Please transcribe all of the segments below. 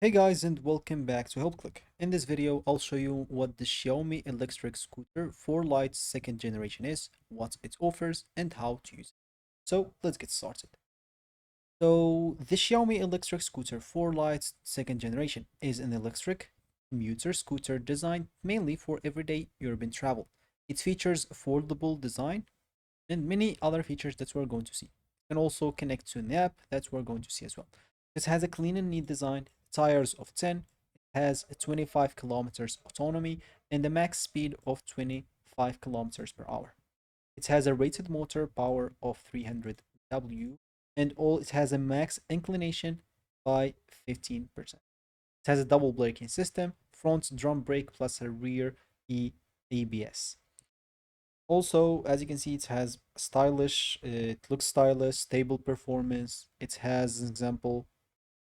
Hey guys, and welcome back to HelpClick. In this video, I'll show you what the Xiaomi Electric Scooter 4 Lite second generation is, what it offers, and how to use it. So let's get started. So the Xiaomi Electric Scooter 4 Lite second generation is an electric commuter scooter designed mainly for everyday urban travel. It features affordable design and many other features that we're going to see. You can also connect to an app that we're going to see as well. This has a clean and neat design, tires of 10, it has a 25 kilometers autonomy and a max speed of 25 kilometers per hour. It has a rated motor power of 300 W and all it has a max inclination by 15%. It has a double braking system, front drum brake plus a rear ABS. Also, as you can see, it has stylish, it looks stylish, stable performance. It has, an example,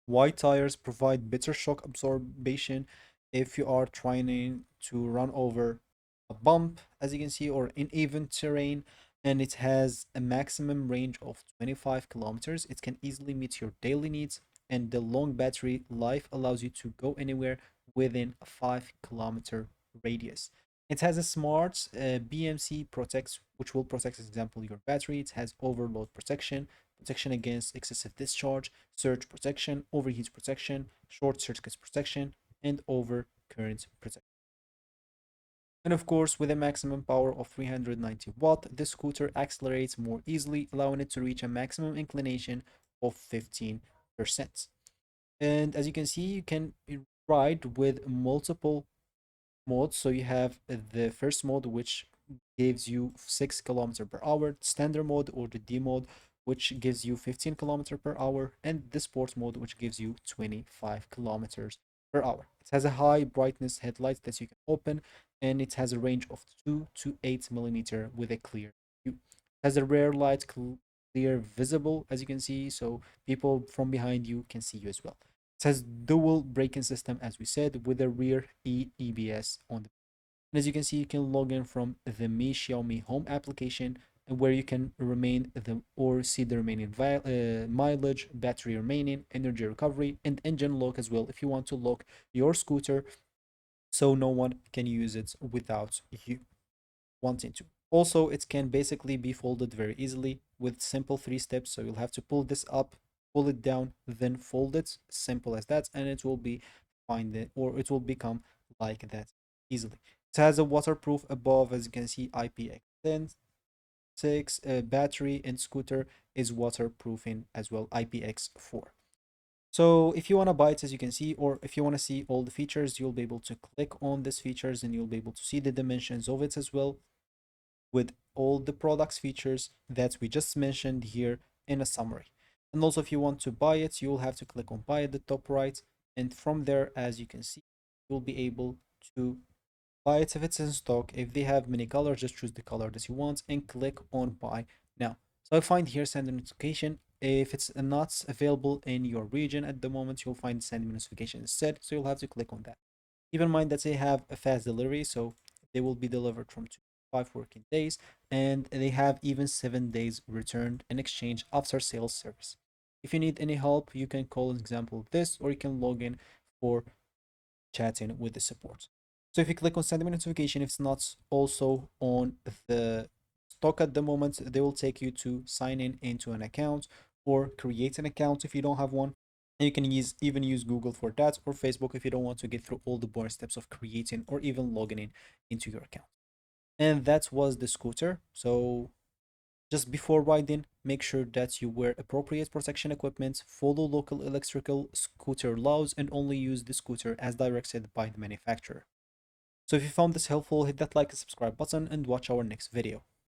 wide tires provide better shock absorption if you are trying to run over a bump, as you can see, or in even terrain. And it has a maximum range of 25 kilometers. It can easily meet your daily needs, and the long battery life allows you to go anywhere within a 5-kilometer radius. It has a smart BMC protects, which will protect, for example, your battery. It has overload protection, protection against excessive discharge, surge protection, overheat protection, short circuit protection, and overcurrent protection. And of course, with a maximum power of 390 watt, the scooter accelerates more easily, allowing it to reach a maximum inclination of 15%. And as you can see, you can ride with multiple modes. So you have the first mode, which gives you 6 kilometer per hour, standard mode or the D mode, which gives you 15 kilometer per hour, and the sport mode, which gives you 25 kilometers per hour. It has a high brightness headlight that you can open, and it has a range of 2 to 8 millimeter with a clear view. It has a rear light clear visible, as you can see, so people from behind you can see you as well. It has dual braking system, as we said, with a rear EBS on the. And as you can see, you can log in from the Mi Xiaomi Home application, where you can remain the or see the remaining mileage, battery remaining, energy recovery, and engine lock as well if you want to lock your scooter so no one can use it without you wanting to. Also, it can basically be folded very easily with simple 3 steps. So you'll have to pull this up, pull it down, then fold it. Simple as that, and it will be fine then, or it will become like that easily. It has a waterproof above, as you can see, IPX6 battery, and scooter is waterproofing as well, IPX4. So if you want to buy it, as you can see, or if you want to see all the features, you'll be able to click on these features and you'll be able to see the dimensions of it as well, with all the products features that we just mentioned here in a summary. And also, if you want to buy it, you'll have to click on buy at the top right. And from there, as you can see, you'll be able to buy it if it's in stock. If they have many colors, just choose the color that you want and click on buy now. So I find here send a notification. If it's not available in your region at the moment, you'll find send me notification instead. So you'll have to click on that. Keep in mind that they have a fast delivery, so they will be delivered from 2 to 5 working days, and they have even 7 days return and exchange after sales service. If you need any help, you can call an example of this, or you can log in for chatting with the support. So if you click on send me notification, if it's not also on the stock at the moment, they will take you to sign in into an account or create an account if you don't have one. And you can even use Google for that, or Facebook if you don't want to get through all the boring steps of creating or even logging in into your account. And that was the scooter. So just before riding, make sure that you wear appropriate protection equipment, follow local electrical scooter laws, and only use the scooter as directed by the manufacturer. So if you found this helpful, hit that like and subscribe button and watch our next video.